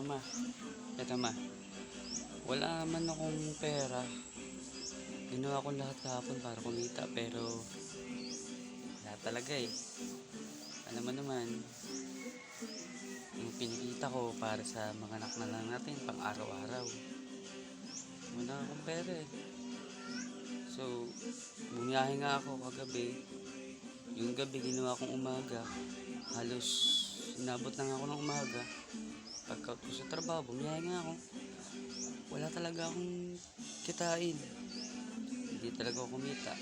ma. Ito ma. Wala man akong pera. Ginawa ko lahat kahapon para kumita pero wala talaga eh. Alam mo naman, yung pinikita ko para sa mga anak na lang natin pang araw-araw. Wala akong pera eh. So, bumiyahe nga ako kagabi. Yung gabi ginawa kong umaga. Halos inabot lang ako ng umaga. Pagka ko sa trabaho, bumiyahe nga ako. Wala talaga akong kitain. Hindi talaga ako kumita.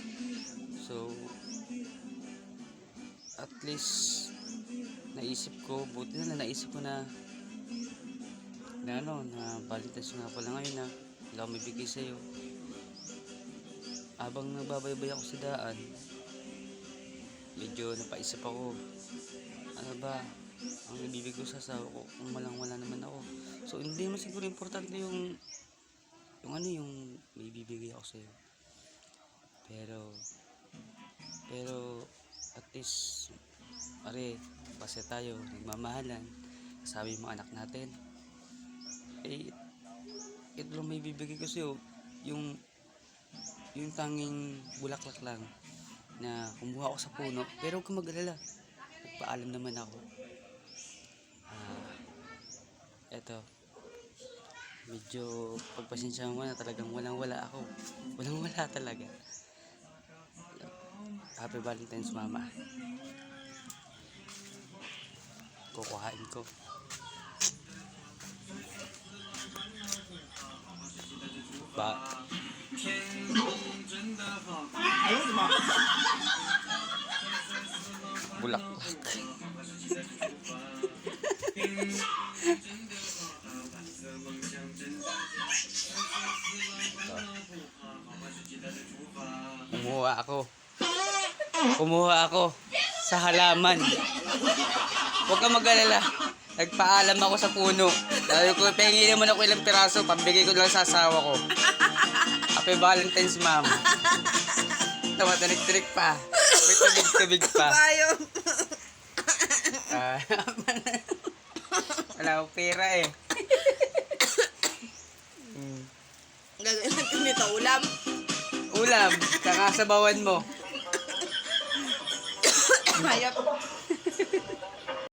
So, at least naisip ko, buti na naisip ko na Valentine's nga pala ngayon na wala akong bibigay sa'yo. Habang nagbabaybay ako sa daan, medyo napaisip ako, ano ba ang ibibigay ko sa asawa ko kung wala naman ako. So hindi mo siguro importante yung may bibigay ako sa'yo. Pero at least basta tayo nagmamahalan, sabi yung mga anak natin, ito lang may bibigay ko sa'yo, yung tanging bulaklak lang na kumuha ako sa puno. Pero huwag kang mag-alala, nagpaalam naman ako. Eto, medyo pagpasensya mo na, talagang walang-wala ako. Walang-wala talaga. Happy Valentine's, mama. Kukuhain ko. Bulaklak. Kumuha ako sa halaman. Huwag kang mag-alala. Nagpaalam ako sa puno. Sabi ko, pengi naman ako ilang piraso, pambigay ko lang sa asawa ko. Happy Valentine's, ma'am. Tumatanik-tinik pa. May tubig-tubig pa. Bayong. Wala akong pera eh. Gagawin natin nito, ulam. Ulam, kakasabawan mo. Hayop.